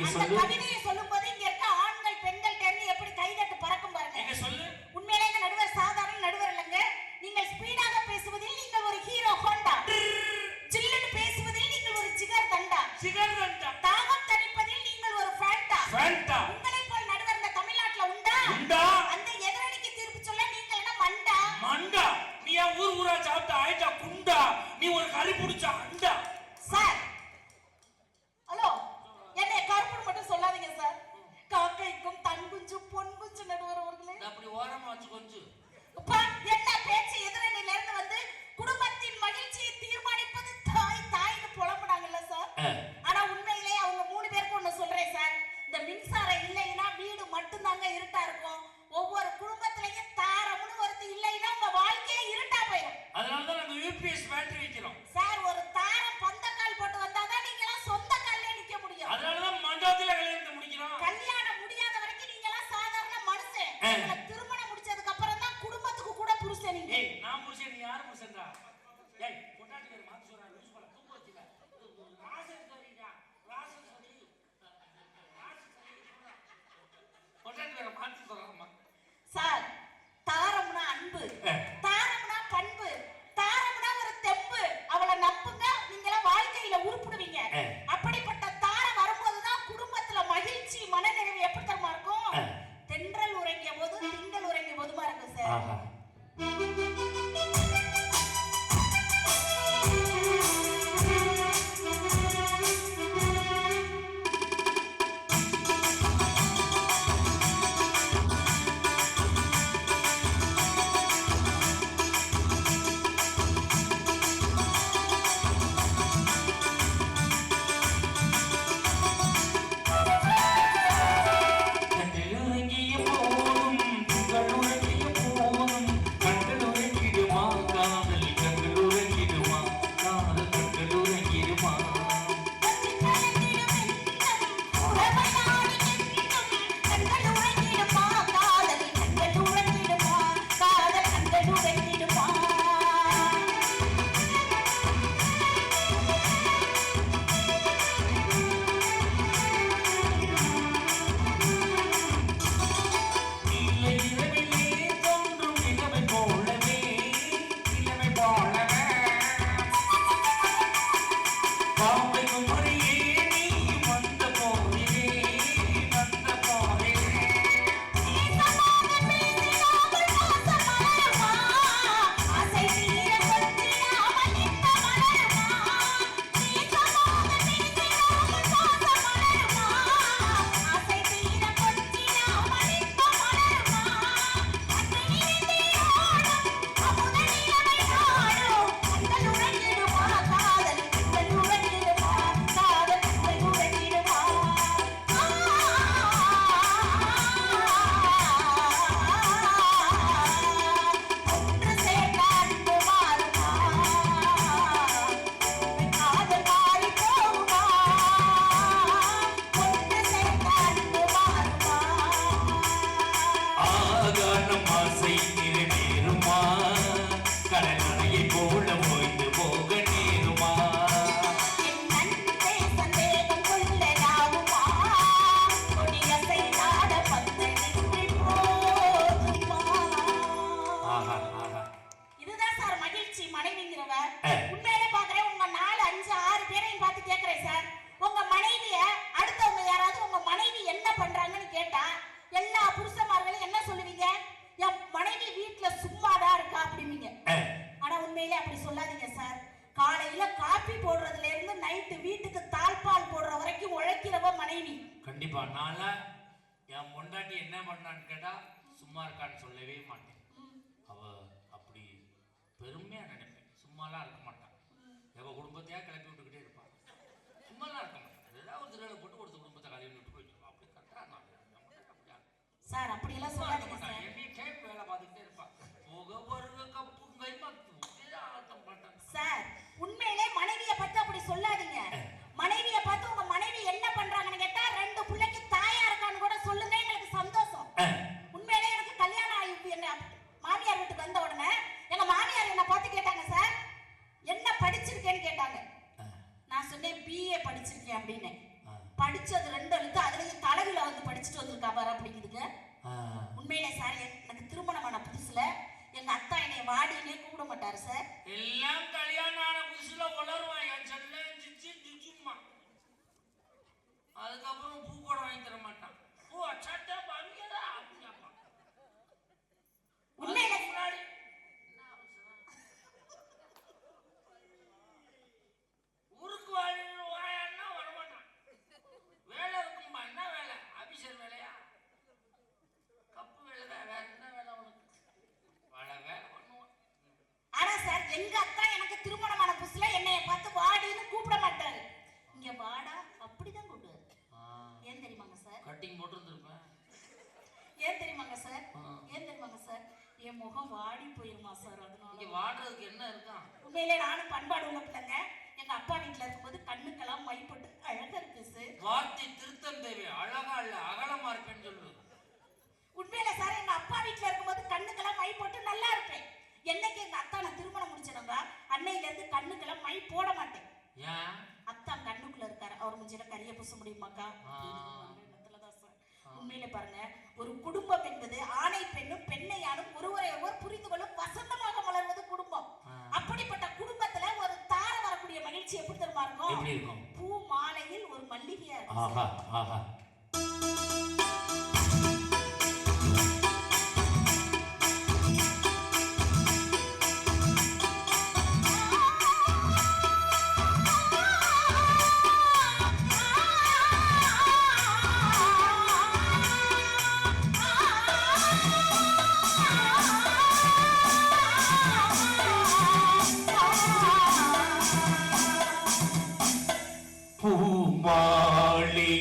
அந்த கவிதையை சொல்லும்போது இங்க இருக்க ஆண்கள் பெண்கள் டெர்னி எப்படி கைதட்டு பறக்கும் பாருங்க. சொல்லு. உண்மையிலே இந்த நடுவர் சாதாரண நடுவர் இல்லங்க. நீங்கள் ஸ்பீடாக பேசுவதில் நீங்கள் ஒரு ஹீரோ ஹோண்டா. ஜில்லுன்னு பேசுவதில் நீங்கள் ஒரு ஜிகர் தண்டா. ஜிகர் தண்டா. தாகம் தணிப்பதில் நீங்கள் ஒரு ஃபேண்டா. ஃபேண்டா. உங்களை போல் நடுவர் இந்த தமிழ்நாட்டுல உண்டா? உண்டா. அந்த எதிரணிக்கு தீர்ப்பு சொல்ல நீங்கள் என்ன மண்டா? மண்டா. நீ ஊர் ஊரா சாப்பிட்ட ஆயிட்டா குண்டா. நீ ஒரு கறி புடிச்ச அண்டா. சார் ஹலோ, என்னை கருப்பு மட்டும் சொல்லாதீங்க சார். காக்கைக்கும் தன் குஞ்சு பொன் குஞ்சு நடுவர் அவர்களே. அப்படி ஓரமா வச்சு கொஞ்சம் என்ன பேச்சு. எதிரணியில இருந்து வந்து குடும்பத்தின் மகிழ்ச்சியை தீர்மானிப்பது தாய் தாய்னு புலம்புனாங்கல்ல சார். ஆனா உண்மையிலேயே அவங்க 3 பேருக்கு ஒண்ணு சொல்றேன் சார். இந்த மின்சாரம் இல்லைன்னா வீடு மட்டும்தாங்க இருட்டா இருக்கும். ஒவ்வொரு குடும்பத்திலையும் தாரம்னு ஒருத்தி இல்லைன்னா உங்க வாழ்க்கையே இருட்டா போயிடும். அதனாலதான் நாங்க யூபிஎஸ் பேட்டரி வைக்கிறோம் சார். ஒரு தாரம் பந்தக்கால் போட்டு வந்தாதான் நீங்க எல்லாம் சொந்த கால்ல நிக்க முடியும். அதனாலதான் மண்டபத்துல கல்யாணத்தை முடிக்கிறோம். கல்யாணம் முடியாத வரைக்கும் நீங்க எல்லாம் சாதாரண மனுஷன். திருமணம் முடிச்சதுக்கு அப்புறம் தான் குடும்பத்துக்கு கூட புருஷன் நீங்க. ஏய், நான் புருஷன், நீ யாரு புருஷன்டா? ஏய், பொண்டாட்டி பேர் மாத்தி சொல்றா. லூஸ் பண்ண தூங்க வச்சில. ராசன் சொல்றீங்க. ராசன் சொல்லி. பொண்டாட்டி பேர் மாத்தி சொல்றாமா. சார், தாரம்னா அன்பு, தாரம்னா பண்பு, தாரம்னா ஒரு தெம்பு. அவளை நம்புங்க, நீங்க எல்லாம் வாழ்க்கையில உருப்பிடுவீங்க. அப்படிப்பட்ட தாரம் வரும்போதுதான் குடும்பத்துல மகிழ்ச்சி மனநிறைவு எப்படி தரமா இருக்கும். தென்றல் உறங்கிய போது திங்கள் உறங்கிய போதுமா இருக்கும் சார். உண்மையிலே பாக்குறேன். உங்க 4, 5, 6 பேரையும் பார்த்து கேக்குறேன் சார். உங்க மனைவிய அடுத்தவங்க யாராவது உங்க மனைவி என்ன பண்றாங்கன்னு கேட்டா எல்லா புருஷமார்களும் என்ன சொல்லுவீங்க? என் மனைவி வீட்டுல சும்மாதான் இருக்கா அப்படிவீங்க. ஆனா உண்மையிலே அப்படி சொல்லாதீங்க சார். காலையில காபி போடுறதுல இருந்து நைட்டு வீட்டுக்கு தாழ்பால் போடுற வரைக்கும் உழைக்கிறவ மனைவி. கண்டிப்பா. நாள என் பொண்டாட்டி என்ன பண்ணான்னு கேட்டா சும்மா இருக்கான்னு சொல்லவே மாட்டேன். அவ அப்படி பெருமையா நினைப்பேன். சும்மாலாம் இருக்க மாட்டான். எவ குடும்பத்தையா கிளப்பி விட்டுக்கிட்டே இருப்பான். சும்மாலாம் இருக்க மாட்டான். ஏதாவது ஒரு திருவிழா போட்டு ஒரு குடும்பத்தை கல்யாணம் விட்டு போயிட்டு அப்படி கரெக்டா சார். அப்படி எல்லாம் சொல்லாதீங்க சார். வேலை பார்த்துக்கிட்டே இருப்பான். போக ஒரு கப்பு கை சார். உண்மையிலே மனைவிய பத்தி அப்படி சொல்லாதீங்க. மனைவிய பார்த்து உங்க மனைவி என்ன பண்றாங்கன்னு கேட்டா 2 பிள்ளைக்கு தாயா இருக்கான்னு கூட சொல்லுங்க, எங்களுக்கு சந்தோஷம். உண்மையிலே எனக்கு கல்யாணம் ஆகி எங்க மாமியார் வீட்டுக்கு வந்த உடனே எங்க மாமியார் என்ன பார்த்து கேட்டாங்க, சார் என்ன படிச்சிருக்கேன்னு கேட்டாங்க. நான் சொன்னேன் BA படிச்சிருக்கேன் அப்படின்னு. படிச்சது 2 எழுத்து, அதுலயும் தலைவில வந்து படிச்சுட்டு வந்திருக்கா பாரு அப்படிங்குதுங்க. உண்மையிலே சார் எனக்கு திருமணமான புதுசுல எங்க அத்தா என்னை வாடினே கூப்பிட மாட்டாரு சார். எல்லாம் கல்யாணம் ஆன புதுசுல உளருவான் என் செல்ல ஜிஜிமா. அதுக்கப்புறம் பூ கூட வாங்கி தர மாட்டான். பூ அச்சாட்டா பாவியதா அப்படியாப்பா. உண்மையிலே முன்னாடி ஊருக்கு வாயான்னா வரமாட்டான். வேலை இருக்கும்பா. என்ன வேலை? ஆபீசர் வேலையா? கப்பு வேலை தான். வேற என்ன வேலை உனக்கு? பல வேலை பண்ணுவான். ஆனா சார் எங்க அத்தா எனக்கு திருமணமான புதுசுல என்னைய பார்த்து வாடின்னு கூப்பிட மாட்டாரு. இங்க வாடா அப்படிதான் கூப்பிடுவாரு. ஏன் தெரியுமாங்க சார்? கட்டிங் போட்டு இருந்திருப்பேன். ஏன் தெரியுமாங்க சார்? ஏன் தெரியுமாங்க சார்? என் முகம் வாடி போயிருமா சார்? அதனால இங்க வாடுறதுக்கு என்ன இருக்கான்? உண்மையிலே நானும் பண்பாடு உள்ள பிள்ளைங்க. எங்க அப்பா வீட்டுல இருக்கும்போது கண்ணுக்கெல்லாம் மை போட்டு அழகா இருக்கு சார். வார்த்தை திருத்தம் தேவை. அழகா இல்ல அகலமா இருப்பேன்னு சொல்லு. உண்மையில சார் எங்க அப்பா வீட்டுல இருக்கும்போது கண்ணுக்கெல்லாம் மை போட்டு நல்லா இருப்பேன். என்னைக்கு எங்க அத்தா நான் திருமணம் முடிச்சவங்க அன்னையில இருந்து கண்ணுக்கெல்லாம் மை போட மாட்டேன். ஏன்? அத்தா கண்ணுக்குள்ள இருக்காரு. அவர் முஞ்சில கரிய பூச முடியுமாக்கா? உண்மையில பாருங்க, ஒரு குடும்பம் என்பது ஆணை பெண்ணும் பெண்ணை ஆணும் ஒருவரை ஒருவர் புரிந்து கொள்ளும் வசந்தமாக மலர்வது குடும்பம். அப்படிப்பட்ட குடும்பத்துல ஒரு தார வரக்கூடிய மகிழ்ச்சி எப்படி தெரியுமா இருக்கும்? பூ மாலையில் ஒரு மல்லிகையா இருக்கும். பூமாலை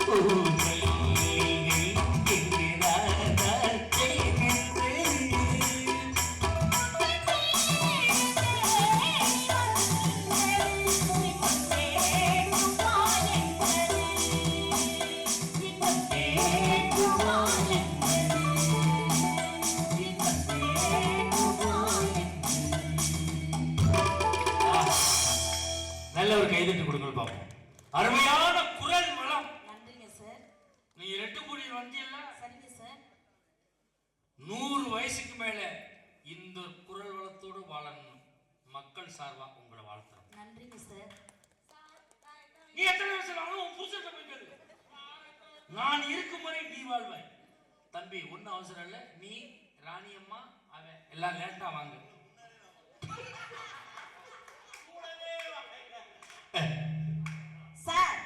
பூமி நல்ல ஒரு கைதட்டு கொடுங்கள் பாப்போம். அருமையான குரல் வளம். நன்றிங்க சார். நீ 2 கோடி வந்தியல்ல? சரிங்க சார். 100 வயசுக்கு மேல இந்த குரல் வளத்தோடு வாழணும். மக்கள் சார்பா உங்களை வாழ்த்துறோம். நன்றிங்க சார். நீ எத்தனை வருஷம் ஆனாலும் உன் புருஷன் போய் கேளு. நான் இருக்கும் வரை நீ வாழ்வாய். தம்பி ஒன்னும் அவசரம் இல்ல. நீ ராணியம்மா அவன் எல்லாம் லேட்டா வாங்க. சார்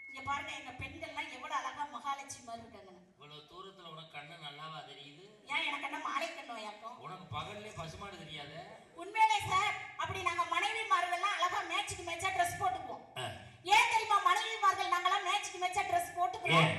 இங்க பாருங்க, எங்க பெண்கள்லாம் எவ்வளவு அழகா மகாலட்சுமி மாதிரி இருக்காங்க. இவ்வளவு தூரத்துல உனக்கு கண்ணு நல்லாவா தெரியுது? ஏன் எனக்கு என்ன மாலை கண்ணோயாக்கும்? உனக்கு பகல்லே பசுமாடு தெரியாத? உண்மையிலே சார், அப்படி நாங்க மனைவிமார்கள்லாம் அழகா மேட்சுக்கு மேட்சா ட்ரெஸ் போட்டுக்குவோம். ஏன் தெரியுமா மனைவிமார்கள் நாங்கெல்லாம் மேட்சுக்கு மேட்சா ட்ரெஸ் போட்டுக்குவோம்?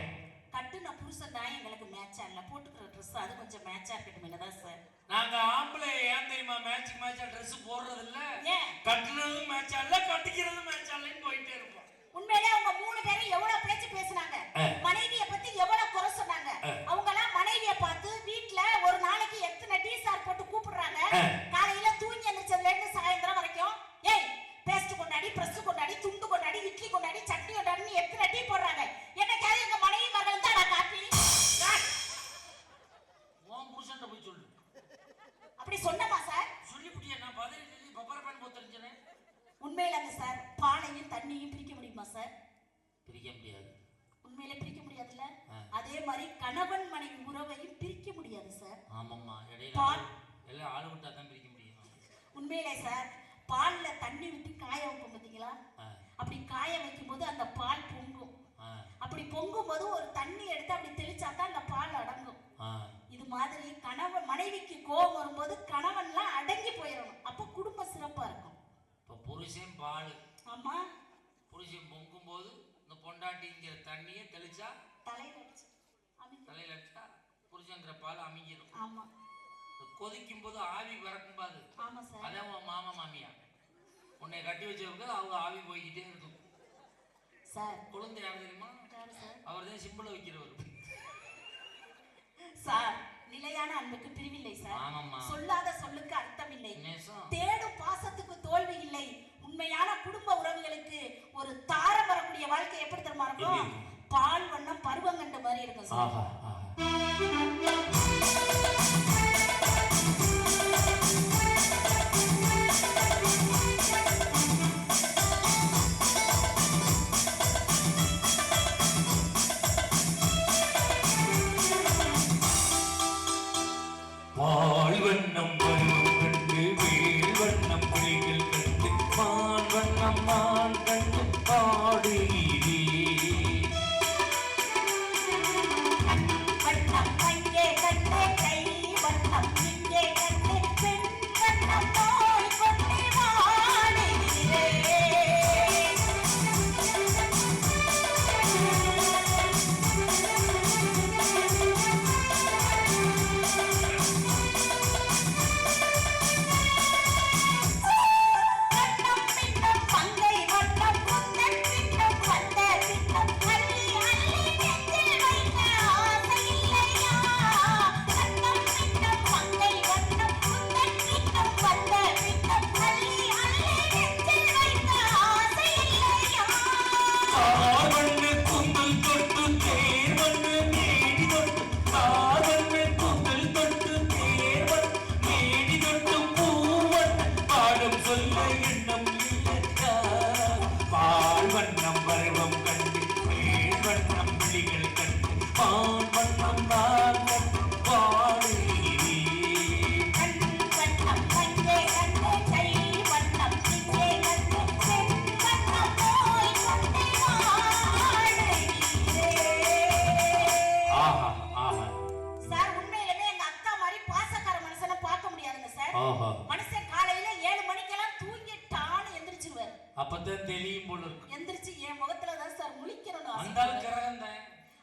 கட்டுன புருஷன் தான் எங்களுக்கு மேட்சா இல்ல போட்டுக்கிற ட்ரெஸ் சார் அது கொஞ்சம் மேட்சா இருக்கட்டும் என்னதான் சார். நாங்க ஆம்பளை ஏன் தெரியுமா மேட்சா ட்ரெஸ் போடுறது இல்ல, ஏன் கட்டுறதும் மேட்சா இல்ல கட்டிக்கிறதும் மேட்சா இல்லன்னு போயிட்டே இருப்போம். உண்மையிலே அவங்க 3 பேரும் எவ்வளவு பேச்சு பேசுனாங்க, மனைவியை பத்தி எவ்வளவு குறை சொன்னாங்க. அவங்க எல்லாம் மனைவியை பார்த்து வீட்டுல ஒரு நாளைக்கு எத்தனை டீ சார் போட்டு கூப்பிடுறாங்க. காலையில தூங்கி எந்திரிச்சதுல இருந்து சாயந்தரம் வரைக்கும் ஏய் பேஸ்ட் கொண்டாடி, பிரஸ் கொண்டாடி, துண்டு கொண்டாடி, இட்லி கொண்டாடி, சட்னி கொண்டாடி எத்தனை டீ போடுறாங்க. என்னைக்காவது எங்க மனைவி மகள் தான் நான் காப்பி உன் புருஷன்ட்ட போய் சொல்லு. அப்படி சொன்னமா சார்? சொல்லிவிட்டியா? நான் பதில் பப்பர பேன் போத்தறிஞ்சனே. உண்மையிலங்க சார் பாலையும் தண்ணியும் பிரிக்க முடியுமா சார்? பிரிக்க முடியாது. உண்மையிலே பிரிக்க முடியாதுல்ல. அதே மாதிரி கணவன் மனைவி உறவையும் பிரிக்க முடியாது சார். ஆமாம்மா, இடையில எல்லாம் ஆளு விட்டா தான் பிரிக்க முடியும். உண்மையிலே சார் பால்ல தண்ணி விட்டு காய வைப்போம் பாத்தீங்களா? அப்படி காய வைக்கும் போது அந்த பால் பொங்கும். அப்படி பொங்கும் போது ஒரு தண்ணி எடுத்து அப்படி தெளிச்சா தான் அந்த பால் அடங்கும். இது மாதிரி கணவன் மனைவிக்கு கோபம் வரும்போது கணவன்லாம் அடங்கி போயிடணும். அப்ப குடும்பம் சிறப்பா இருக்கும். இப்ப புருஷன் பால், ஆமா, புருஷன் பொங்கும் போது இந்த பொண்டாட்டிங்கிற தண்ணியை தெளிச்சா தலையில அடிச்சா புருஷங்கிற பால் அமைஞ்சிடும். ஆமா, கொதிக்கும் போது ஆவி பறக்கும் பாது. ஆமா சார். அதான் உன் மாமா மாமியா உன்னை கட்டி வச்சவங்க அவங்க ஆவி போய்கிட்டே இருக்கும் சார். குழந்தை யார் தெரியுமா? அவர் தான் சிம்பிள வைக்கிறவர் சார். நிலையான அன்புக்கு பிரிவில்லை சார். ஆமாம்மா. சொல்லாத சொல்லுக்கு அர்த்தம் இல்லை. நேசம். தேடும் பாசத்துக்கு தோல்வி இல்லை. உண்மையான குடும்ப உறவுகளுக்கு ஒரு தாரம் வரக்கூடிய வாழ்க்கை எப்படி தெரியுமா இருக்கும்? பால் வண்ணம் பருவங்கண்டு மாதிரி இருக்கும் சார். பால் வண்ணம் பருவம் கண்டு வேல் வண்ணம் புலிகள் கண்டு மான் வண்ணம் மான் கண்டு பாடுகிறே. வண்ணம் அங்கே கண்டு கை வண்ணம் இங்கே கண்டு பெண் வண்ணம் போய் கொண்டு வாடுகிறே. மனுஷன் காலையில 7 மணிக்கெல்லாம் தூங்கிட்டான்னு எந்திரிச்சிருவாரு. அப்பதான் தெரியும் போல இருக்கு. எந்திரிச்சு என் முகத்துல தான் சார் முழிக்கணும். அந்த கரகந்த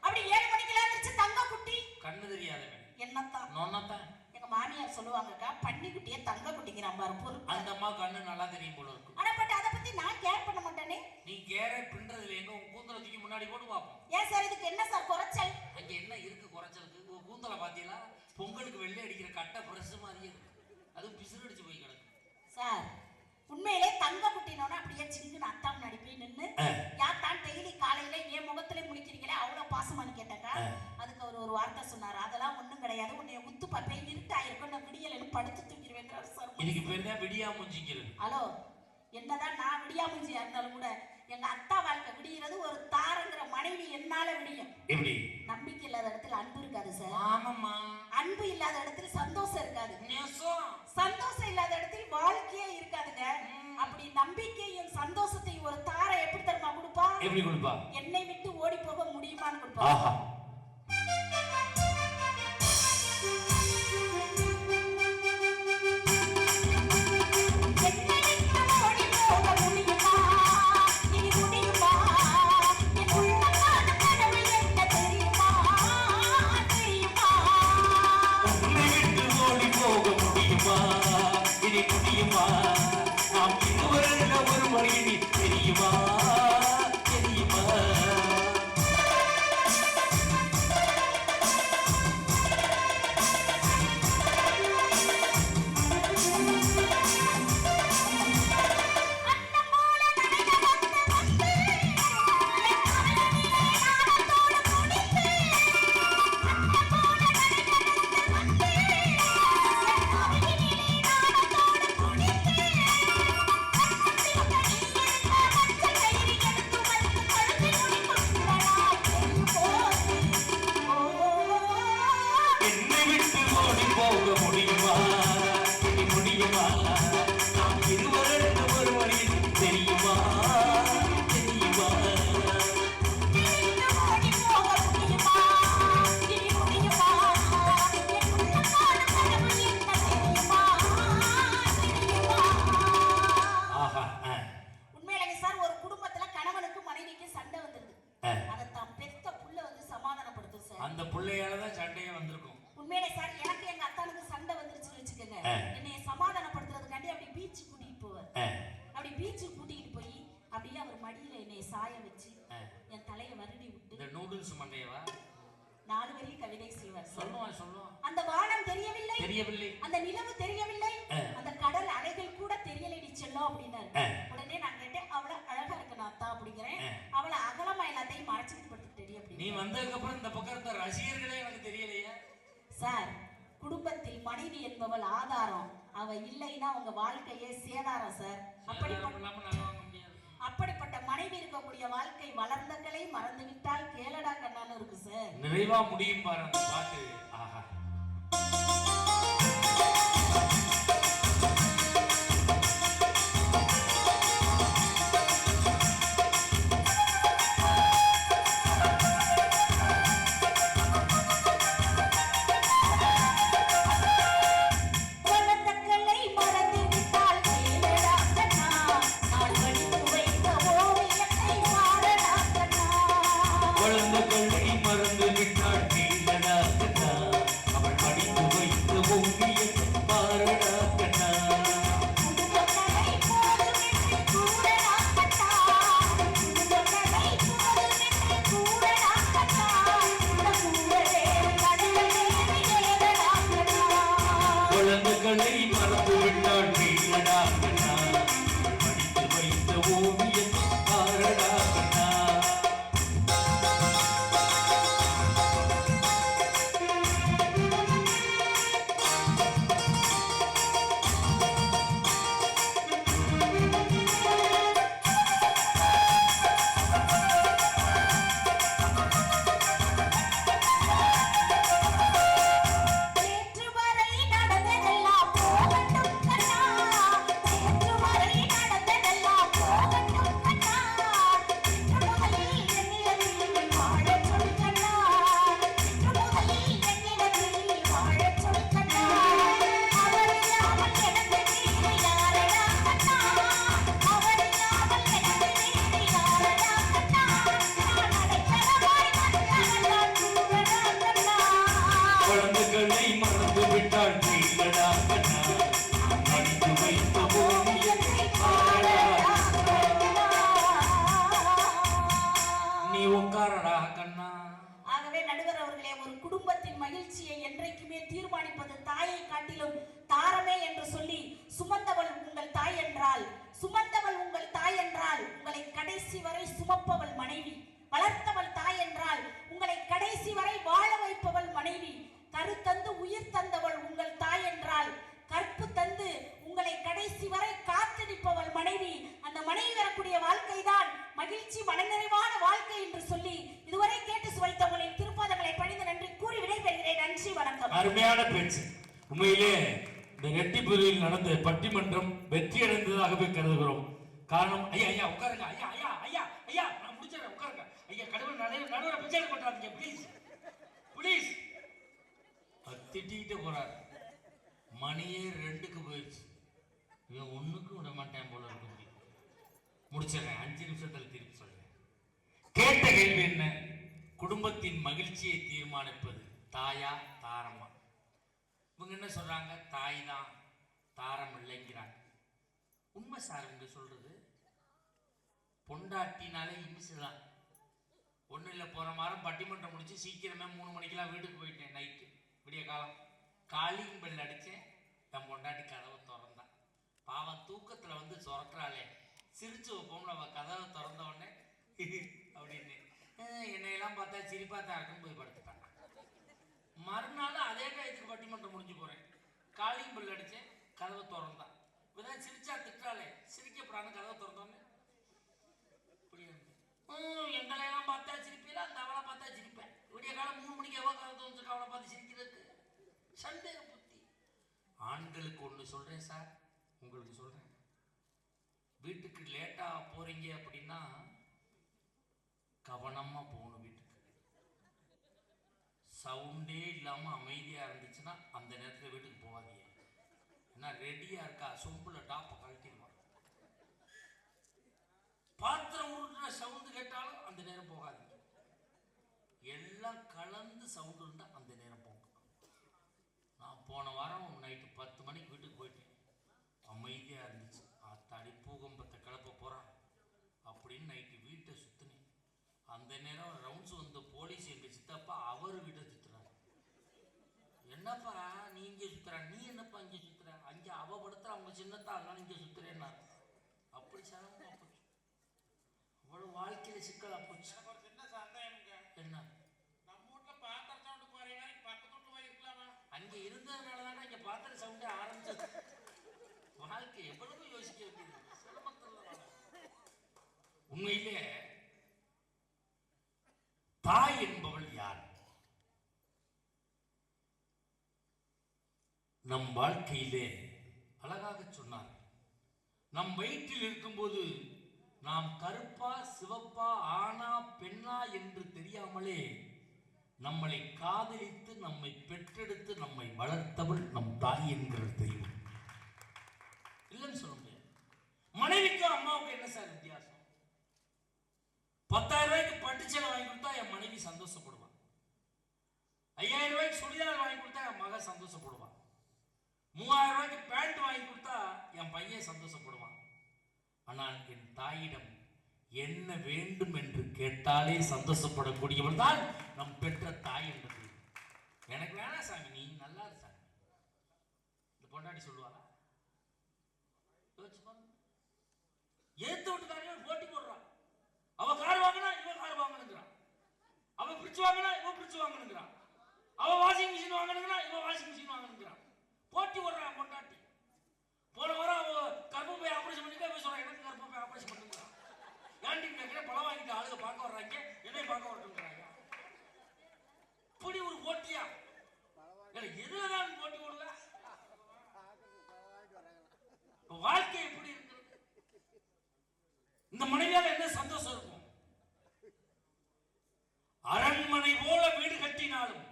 அப்படி 7 மணிக்கெல்லாம் எந்திரிச்சு தங்க குட்டி கண்ணு தெரியாதவன் என்னத்தான் நொன்னத்தான். எங்க மாமியார் சொல்லுவாங்கக்கா பன்னி குட்டியே தங்க குட்டிங்கிற பாரு பொருள். அந்த அம்மா கண்ணு நல்லா தெரியும் போல இருக்கு. ஆனா பட் அத பத்தி நான் கேர் பண்ண மாட்டேனே. நீ கேர் பண்றதுல எங்க உன் கூந்தல தூக்கி முன்னாடி போட்டு பாப்போம். ஏன் சார் இதுக்கு என்ன சார் குறைச்சல்? அங்க என்ன இருக்கு குறைச்சலுக்கு? உன் கூந்தல பாத்தீங்களா? பொங்கலுக்கு வெள்ளை அடிக்கிற கட்டை பிரஸ் மாதிரியே இருக்கு. அது பிசுறு அடிச்சு போய் கிடக்கு. சார் உண்மையிலே தங்க குட்டினோட அப்படியே சிங்குன்னு அத்தா முன்னாடி போய் நின்று யாத்தான் டெய்லி காலையில என் முகத்திலே முழிக்கிறீங்களே அவ்வளவு பாசமானு கேட்டாக்கா அதுக்கு அவர் ஒரு வார்த்தை சொன்னாரு. அதெல்லாம் ஒண்ணும் கிடையாது, உன்னைய உத்து பார்ப்பேன் இருட்டாயிருக்கும் நான் விடியலன்னு படுத்து தூக்கிடுவேங்கிறாரு சார். இதுக்கு பேர் தான் விடியா மூஞ்சிக்கிறது. ஹலோ, என்னதான் நான் விடியா மூஞ்சியா இருந்தாலும் கூட எங்க அத்தா வாழ்க்கை விடிகிறது ஒரு தாரங்கிற மனைவி என்னால விடியும். எப்படி? நம்பிக்கை இல்லாத இடத்துல அன்பு இருக்காது சார். ஆமாம்மா. அன்பு இல்லாத இடத்துல சந்தோஷம் இருக்காது. நேசம். சந்தோஷம் இல்லாத இடத்துல வாழ்க்கையே இருக்காதுங்க. அப்படி நம்பிக்கையும் சந்தோஷத்தையும் ஒரு தாரை எப்படி தருமா கொடுப்பா? எப்படி கொடுப்பா? என்னை விட்டு ஓடி போக முடியுமான்னு கொடுப்பா. ஆஹா. சொல்லு சுமந்தையவா. 4 வரி கவிதை சொல்வார் சார். சொல்லுவான். அந்த வானம் தெரியவில்லை, தெரியவில்லை. அந்த நிலவு தெரியவில்லை, அந்த கடல் அலைகள் கூட தெரியலடி செல்லும் அப்படின்னாரு. உடனே நான் கேட்டேன், அவள அழகா இருக்கு நாத்தா அப்படிங்கிறேன். அவளை அகலமா எல்லாத்தையும் மறைச்சிட்டு படுத்துட்டேடி அப்படி. நீ வந்ததுக்கு அப்புறம் இந்த பக்கம் இருந்த ரசிகர்களே எனக்கு தெரியலையா சார்? குடும்பத்தில் மனைவி என்பவள் ஆதாரம், அவ இல்லைன்னா உங்க வாழ்க்கையே சேதாரம் சார். அப்படிப்பட்ட மனைவி இருக்கக்கூடிய வாழ்க்கை வளர்ந்த கலை மறந்து விட்டால் கேளடா கண்ணான்னு இருக்கு சார். நிறைவா முடியும் பாரு அந்த பாட்டு. ஆஹா. ஆகவே நடுவர் அவர்களே, ஒரு குடும்பத்தின் மகிழ்ச்சியை என்றைக்குமே தீர்மானிப்பது தாயை காட்டிலும் தாரமே என்று சொல்லி, சுமந்தவள் உங்கள் தாய் என்றால், உங்களை கடைசி வரை சுமப்பவள் மனைவி. வளர்த்தவள் தாய் என்றால் உங்களை கடைசி வரை வாழ வைப்பவள் மனைவி. கருத்தந்து உயிர் தந்தவள் உங்கள் தாய் என்றால், கற்பு தந்து உங்களை கடைசி வரை காத்திருப்பவள் மனைவி. அந்த மனைவி வரக்கூடிய வாழ்க்கை தான் மகிழ்ச்சி மனநிறைவான வாழ்க்கை என்று சொல்லி இதுவரை கேட்டு சுவைத்தவங்களின் திருப்பாதங்களை பணிந்து நன்றி கூறி விடைபெறுகிறேன். நன்றி, வணக்கம். அருமையான பேச்சு. உண்மையிலே இந்த ரெட்டிபுரியில் நடந்த பட்டிமன்றம் வெற்றி அடைந்ததாகவே கருதுகிறோம். காரணம், ஐயா ஐயா உட்காருங்க, ஐயா ஐயா ஐயா ஐயா நான் முடிச்சிடறேன், உட்காருங்க ஐயா. கடவுள் நடுவரை பிச்சை கொண்டாதீங்க ப்ளீஸ் ப்ளீஸ். திட்டிக்கிட்டே போறாரு. மணியே 2க்கு போயிடுச்சு. இவன் 1க்கு விட மாட்டேன் போல இருக்கு. முடிச்சிடறேன், 5 நிமிஷத்தில் திருப்பி சொல்றேன். கேட்ட கேள்வி என்ன? குடும்பத்தின் மகிழ்ச்சியை தீர்மானிப்பது தாயா தாரமா? இவங்க என்ன சொல்றாங்க? தாய் தான், தாரம் இல்லைங்கிறாங்க. உண்மை சார் இவங்க சொல்றது. பொண்டாட்டினாலே இமிசுதான். ஒன்றும் இல்லை, போகிற வாரம் பட்டிமன்றம் முடிச்சு சீக்கிரமே 3 மணிக்கெல்லாம் வீட்டுக்கு போயிட்டேன். நைட்டு விடிய காலம் காலிங் பெல் அடித்தேன். என் பொண்டாட்டி கதவை திறந்தான். பாவம் தூக்கத்தில் வந்து சொரக்கிறாளே, சிரிச்சு வைப்போம்னு அவள் கதவை திறந்த உடனே அப்படின்னு என்னையெல்லாம் பார்த்தா சிரிப்பாக தான் இருக்குன்னு போய் படுத்துட்டாங்க. மறுநாள் அதே டயத்துக்கு பட்டிமன்றம் முடிஞ்சு போகிறேன். காலிங் பெல் அடித்தேன், கதவை திறந்தான். இப்போதான் சிரிச்சா திட்டாளே, சிரிக்கப்படான்னு கதவை திறந்தோன்னே எங்களையெல்லாம் பார்த்தா சிரிப்பில, அந்த அவளை பார்த்தா சிரிப்பேன். விடிய காலம் 3 மணிக்கு எவ்வளோ கதை தோணுச்சுட்டு அவளை பார்த்து சிரிக்கிறதுக்கு சந்தேக புத்தி. ஆண்களுக்கு ஒன்று சொல்கிறேன் சார், உங்களுக்கு சொல்கிறேன். வீட்டுக்கு லேட்டாக போகிறீங்க அப்படின்னா கவனமாக போகணும். வீட்டுக்கு சவுண்டே இல்லாமல் அமைதியாக இருந்துச்சுன்னா அந்த நேரத்தில் வீட்டுக்கு போகாதீங்க. ஏன்னா ரெடியாக இருக்கா சொம்பில் டாப்பை கழட்டிடுவாங்க. பாத்திரம் உருட்டுற சவுண்டு கேட்டாலும் அந்த நேரம் போகாதீங்க. எல்லாம் கலந்து சவுண்டு இருந்தால் அந்த நேரம் போங்க. நான் போன வாரம் நைட்டு 10 மணிக்கு வீட்டுக்கு போயிட்டேன். அமைதியாக இருந்துச்சு. ஆத்தாடி பூகம்பத்தை கிளப்ப போகிறான் அப்படின்னு நைட்டு வீட்டை சுற்றினேன். அந்த அந்த நேரம் ரவுண்ட்ஸ் வந்த போலீஸ் எங்க சித்தப்பா அவர் வீட்டை சுத்துறாரு. என்னப்பா நீ இங்கே சுத்துற, நீ என்னப்பா இங்கே சுத்துற, அங்கே அவ படுத்துற அவங்க சின்னத்தா அதனால இங்கே சுத்துறேன்னா அப்படி சிரமமா போச்சு. அவ்வளவு வாழ்க்கையில சிக்கலா போச்சு. சின்ன சந்தேகம்ங்க. என்ன நம்ம வீட்டுல பாத்திர சவுண்டு குறைய மாதிரி பக்கத்து வீட்டு போய் இருக்கலாமா? அங்க இருந்ததுனாலதான் இங்க பாத்திர சவுண்டே ஆரம்பிச்சது. வாழ்க்கை எவ்வளவு யோசிக்க வேண்டியது, சிரமத்துல. உண்மையிலே தாய் என்பவள் யார்? நம் வாழ்க்கையிலே அழகாக சொன்னார், நம் வயிற்றில் இருக்கும்போது நாம் கருப்பா சிவப்பா ஆனா பெண்ணா என்று தெரியாமலே நம்மளை காதலித்து நம்மை பெற்றெடுத்து நம்மை வளர்த்தவள் நம் தாய் என்கிறது தெரியும். இல்லைன்னு சொல்ல முடியாது. மனைவிக்கும் அம்மாவுக்கு என்ன சார் வித்தியாசம்? 10,000 ரூபாய்க்கு பட்டு சேலை வாங்கி கொடுத்தா என் மனைவி சந்தோஷப்படுவான். 5,000 ரூபாய்க்கு சுடிதார் வாங்கி கொடுத்தா என் மகன் சந்தோஷப்படுவான். 3,000 ரூபாய்க்கு பேண்ட் வாங்கி கொடுத்தா என் பையன் சந்தோஷப்படுவான். ஆனால் என் தாயிடம் என்ன வேண்டும் என்று கேட்டாலே சந்தோஷப்படக்கூடியவள் தான் நம் பெற்ற தாய் என்பது. எனக்கு வேணாம் சாமி, நீ நல்லா இரு சாமி. இந்த பொண்டாட்டி சொல்லுவாளா? ஏத்து விட்டுக்காரங்க போட்டி போடுறான். அவ கார் வாங்கினா இவ கார் வாங்கணுங்கிறான். அவ பிரிச்சு வாங்கினா இவ பிரிச்சு வாங்கணுங்கிறான். அவ வாஷிங் மிஷின் வாங்கணுங்கிறா, இவ வாஷிங் மிஷின் வாங்கணுங்கிறான். போட்டி போடுறான் பொண்டாட்டி. போன வாரம் அவ கர்ப்பப்பை ஆபரேஷன் பண்ணிட்டு போய் சொல்றான், எனக்கு கர்ப்பப்பை ஆபரேஷன் பண்ணுங்கிறான். ஏன்டி கேட்கிறேன், பழம் வாங்கிட்டு ஆளுங்க பார்க்க வர்றாங்க, என்னை பார்க்க வரட்டுங்கிறாங்க. இப்படி ஒரு போட்டியா? எதுலதான் போட்டி போடுவ? வாழ்க்கை எப்படி இருக்கு? இந்த மனைவியால என்ன சந்தோஷம் இருக்கும்? அரண்மனை போல வீடு கட்டினாலும்,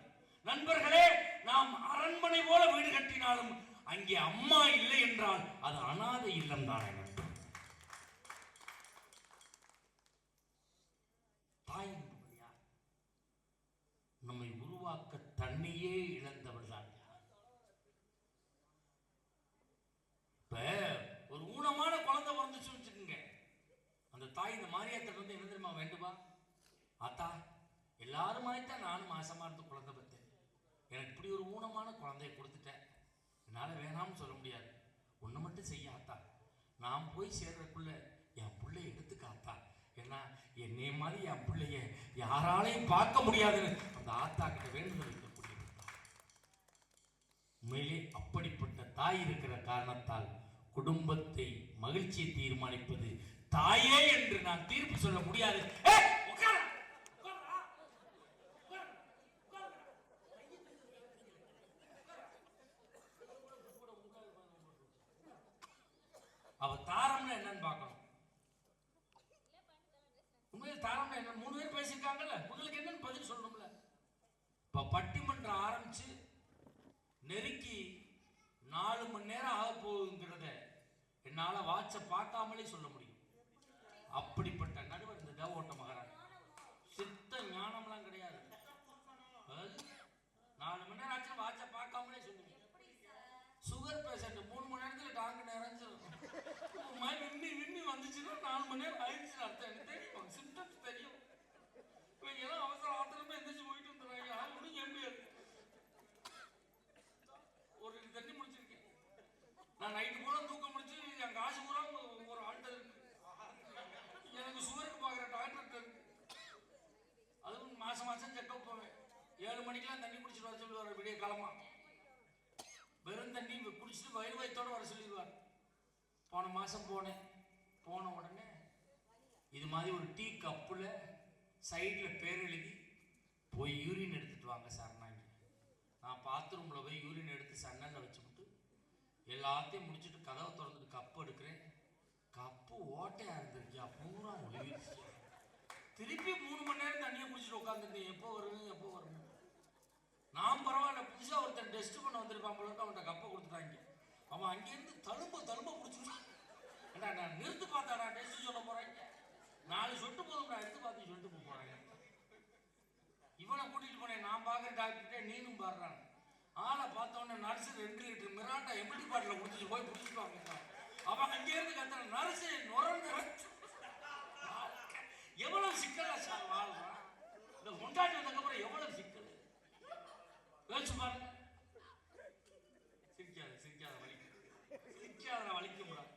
நண்பர்களே, நாம் அரண்மனை போல வீடு கட்டினாலும் அங்கே அம்மா இல்லை என்றால் அது அனாதை இல்லம் தானே. தாய் யார்? நம்மை உருவாக்க தன்னையே இழந்தவள் தான். இப்ப ஒரு ஊனமான குழந்தை பிறந்துச்சு வச்சுக்கோங்க, அந்த தாய் இந்த மாரியாத்தர் வந்து என்ன தெரியுமா வேண்டுமா? ஆத்தா, எல்லாரும் மாதிரிதான் நானும் மாசமா இருந்து குழந்தை பத்தேன், எனக்கு இப்படி ஒரு ஊனமான குழந்தைய கொடுத்துட்டேன், என்னால வேணாம்னு சொல்ல முடியாது, ஒண்ணு மட்டும் செய்ய ஆத்தா, நான் போய் சேர்றதுக்குள்ள என் பிள்ளைய எடுத்துக்காத்தா, ஏன்னா என்னைய மாதிரி என் பிள்ளைய யாராலையும் பார்க்க முடியாதுன்னு அந்த ஆத்தா கிட்ட வேண்டுதல் வைக்கக்கூடிய உண்மையிலே அப்படிப்பட்ட தாய் இருக்கிற காரணத்தால் குடும்பத்தை மகிழ்ச்சியை தீர்மானிப்பது தாயே என்று நான் தீர்ப்பு சொல்ல முடியாது. அவ தாரம்னா என்னன்னு பார்க்கணும். உண்மையில தாரம்னா என்ன? 3 பேர் பேசியிருக்காங்கல்ல, உங்களுக்கு என்னன்னு பதில் சொல்லணும்ல. இப்ப பட்டிமன்றம் ஆரம்பிச்சு நெருக்கி 4 மணி நேரம் ஆக போகுங்கிறத என்னால வாட்ச பார்க்காமலே சொல்ல முடியும். அப்படிப்பட்ட நடுவர் இந்த தேவோட்ட மகாராஜ். சித்த ஞானம்லாம் கிடையாது. 4 மணி நேரம் ஆச்சு வாட்ச பார்க்காமலே சொல்லுங்க. சுகர் பேஷண்ட் 3 மணி நேரத்துல டாங்க நிறைஞ்சிடும். விம்மி விம்மி வந்துச்சுன்னா 4 மணி நேரம் ஆயிடுச்சு அர்த்தம். எனக்கு தெரியும், சிம்டம்ஸ் தெரியும். இவங்க எல்லாம் அவசர ஆத்திரமே எந்திரிச்சு போயிட்டு வந்துடுறாங்க. ஒன்றும் முடியாது. ஒரு தண்ணி முடிச்சிருக்கேன் நான், நைட்டு பூரா தூக்கம் முடிச்சு என் காசு பூரா ஒரு ஆள்கிட்ட இருக்கு. எனக்கு சுகருக்கு பார்க்குற டாக்டர் இருக்கு. அதுவும் மாசம் மாசம் செக்அப் போவேன். 7 மணிக்கெல்லாம் தண்ணி குடிச்சிட்டு வர சொல்லுவார். விடிய காலமா வெறும் தண்ணி குடிச்சிட்டு வயிறு வயிற்றோடு வர சொல்லிடுவார். போன மாசம் போனேன். போன உடனே இது மாதிரி ஒரு டீ கப்புல சைட்ல பேர் எழுதி போய் யூரின் எடுத்துட்டு வாங்க சார். நான் பாத்ரூம்ல போய் யூரின் எடுத்து சன்னல்ல வச்சுக்கிட்டு எல்லாத்தையும் முடிச்சுட்டு கதவை திறந்துட்டு கப்பு எடுக்கிறேன். கப்பு ஓட்டையா இருந்திருக்கியா, பூரா ஒளிவிச்சு. திருப்பி 3 மணி நேரம் தண்ணியை குடிச்சிட்டு உட்காந்துருக்கேன். எப்போ வருவேன் எப்போ வருவேன். நான் பரவாயில்ல, புதுசா ஒருத்தன் டெஸ்ட் பண்ண வந்திருப்பான் போல, அவன்கிட்ட கப்பை கொடுத்துட்டாங்க. அவன் அங்கேருந்து தழும்ப குடிச்சுட்டான். ஏன்னா நான் நிறுத்து பார்த்தா நான் டெஸ்ட் சொல்ல போறேன். 4 சொட்டு போதும், நான் எடுத்து பார்த்து சொல்லிட்டு போறேன். இவனை கூட்டிட்டு போனேன். நான் பார்க்குற டாக்டர்கிட்ட நீனும் பாடுறான். ஆளை பார்த்தோன்னே nurse 2 litre Mirinda empty bottle குடிச்சிட்டு போய் குடிச்சிட்டு வாங்க. அவன் அங்கேருந்து கத்துறான், நர்ஸு நுறந்து எவ்வளவு சிக்கலா சார் வாழ்றான். இந்த கொண்டாடி வந்ததுக்கப்புறம் எவ்வளவு சிக்கல் யோசிச்சு பாருங்க. சிரிக்காத வலிக்க முடியாது.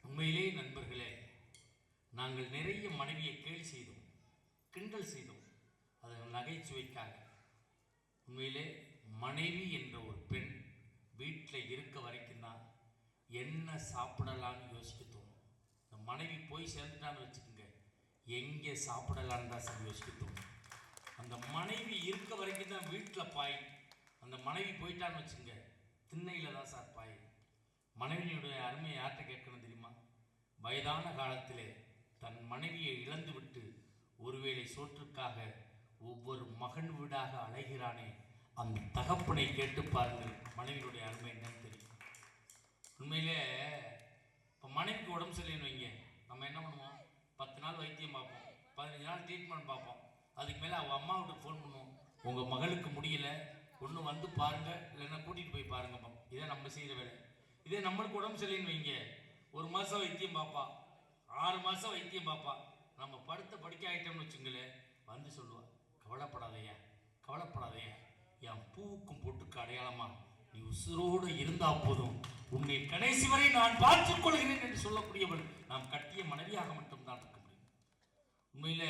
உண்மையிலே நண்பர்களே, நாங்கள் நிறைய மனைவியை கேலி செய்தோம், கிண்டல் செய்தோம், அது நகைச்சுவைக்காக. உண்மையிலே மனைவி என்ற ஒரு பெண் வீட்டில் இருக்க வரைக்கும் தான் என்ன சாப்பிடலான்னு யோசிக்க தோணும். இந்த மனைவி போய் சேர்ந்துட்டான்னு வச்சுக்கோங்க, எங்கே சாப்பிடலான்னு தான் சார் யோசிக்க தோணும். அந்த மனைவி இருக்க வரைக்கும் தான் வீட்டில் பாய், அந்த மனைவி போயிட்டான்னு வச்சுங்க திண்ணையில் தான் சார் பாய். மனைவியினுடைய அருமையை யார்கிட்ட கேட்கணும் தெரியுமா? வயதான காலத்திலே தன் மனைவியை இழந்து விட்டு ஒருவேளை சோற்றுக்காக ஒவ்வொரு மகன் வீடாக அலைகிறானே, அந்த தகப்பனை கேட்டு பாருங்கள், மனைவியுடைய அருமை என்னன்னு தெரியும். உண்மையிலே இப்போ மனைவிக்கு உடம்பு சரியில்லைன்னு வைங்க, நம்ம என்ன பண்ணுவோம்? 10 நாள் வைத்தியம் பார்ப்போம், 15 நாள் ட்ரீட்மெண்ட் பார்ப்போம். அதுக்கு மேலே அவள் அம்மாவுக்கு ஃபோன் பண்ணுவோம், உங்கள் மகளுக்கு முடியல, ஒன்று வந்து பாருங்கள், இல்லைன்னா கூட்டிகிட்டு போய் பாருங்கப்பா. இதை நம்ம செய்கிற வேலை. இதே நம்மளுக்கு உடம்பு சரியில்லைன்னு வைங்க, 1 மாதம் வைத்தியம் பார்ப்பா, 6 மாதம் வைத்தியம் பார்ப்பா. நம்ம படுக்க ஆகிட்டோம்னு வச்சுங்களேன், வந்து சொல்லுவா, கவலைப்படாதையா, என் பூவுக்கும் பொட்டுக்கு அடையாளமா நீ உசுரோடு இருந்தா போதும், உன்னை கடைசி வரை நான் பார்த்துக் கொள்கிறேன் என்று சொல்லக்கூடியவள் நாம் கட்டிய மனைவியாக மட்டும்தான் இருக்க முடியும். உண்மையில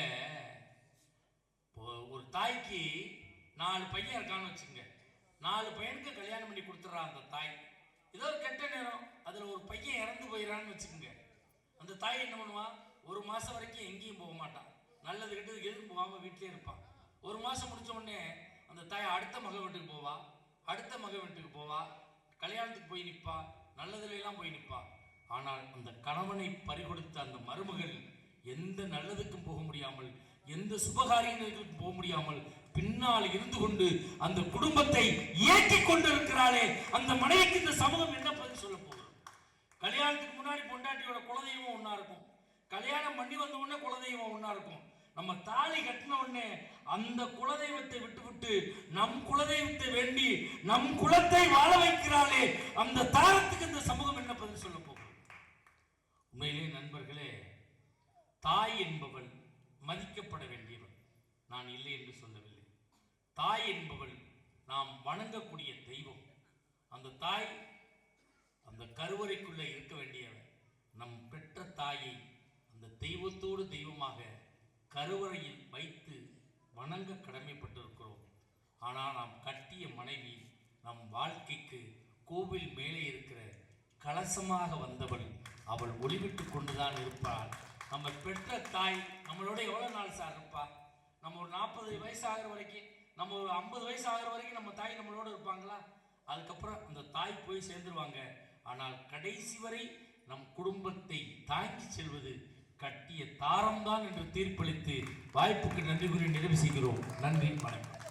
ஒரு தாய்க்கு 4 பையன் இருக்கான்னு வச்சுங்க, 4 பையனுக்கு கல்யாணம் பண்ணி கொடுத்துட்றா அந்த தாய். ஏதோ ஒரு கெட்ட நேரம் அதில் ஒரு பையன் இறந்து போயிடறான்னு வச்சுக்கோங்க, அந்த தாய் என்ன பண்ணுவா? 1 மாதம் வரைக்கும் எங்கேயும் போக மாட்டான், நல்லது கெட்டது எதுவும் போகாமல் வீட்டிலே இருப்பான். 1 மாதம் முடிச்ச உடனே அந்த தாய் அடுத்த மக வீட்டுக்கு போவா, அடுத்த மக வீட்டுக்கு போவா, கல்யாணத்துக்கு போய் நிற்பா, நல்லதுலாம் போய் நிற்பா. ஆனால் அந்த கணவனை பறிகொடுத்த அந்த மருமகள் எந்த நல்லதுக்கும் போக முடியாமல், எந்த சுபகாரியங்களுக்கும் போக முடியாமல் பின்னால் இருந்து கொண்டு அந்த குடும்பத்தை இயக்கி கொண்டிருக்கிறாளே, அந்த மனைவிக்கு இந்த சமூகம் என்ன பதில் சொல்ல போகிறோம்? கல்யாணத்துக்கு முன்னாடி பொண்டாட்டியோட குலதெய்வம் ஒன்னா இருக்கும், கல்யாணம் பண்ணி வந்த உடனே குலதெய்வம் ஒன்னா இருக்கும். நம்ம தாலி கட்டின உடனே அந்த குலதெய்வத்தை விட்டு நம் குலதெய்வத்தை வேண்டி நம் குலத்தை வாழ வைக்கிறாளே, அந்த தாரத்துக்கு இந்த சமூகம் என்ன பதில் சொல்ல போகிறோம்? உண்மையிலே நண்பர்களே, தாய் என்பவள் மதிக்கப்பட வேண்டியவள், நான் இல்லை என்று சொல்லவில்லை. தாய் என்பவள் நாம் வணங்கக்கூடிய தெய்வம். அந்த தாய் அந்த கருவறைக்குள்ளே இருக்க வேண்டியவள். நம் பெற்ற தாயை அந்த தெய்வத்தோடு தெய்வமாக கருவறையில் வைத்து வணங்க கடமைப்பட்டிருக்கிறோம். ஆனால் நாம் கட்டிய மனைவி நம் வாழ்க்கைக்கு கோவில் மேலே இருக்கிற கலசமாக வந்தவள், அவள் ஒளிவிட்டு கொண்டுதான் இருப்பாள். நம்ம பெற்ற தாய் நம்மளோட எவ்வளோ நாள் சார் இருப்பா? நம்ம ஒரு 40 வயசு ஆகிற வரைக்கும், நம்ம ஒரு 50 வயசு ஆகிற வரைக்கும் நம்ம தாய் நம்மளோட இருப்பாங்களா? அதுக்கப்புறம் அந்த தாய் போய் சேர்ந்துருவாங்க. ஆனால் கடைசி வரை நம் குடும்பத்தை தாங்கி செல்வது கட்டிய தாரம்தான் என்று தீர்ப்பளித்து வாய்ப்புக்கு நன்றி கூறி நிறைவு செய்கிறோம். நன்றி, வணக்கம்.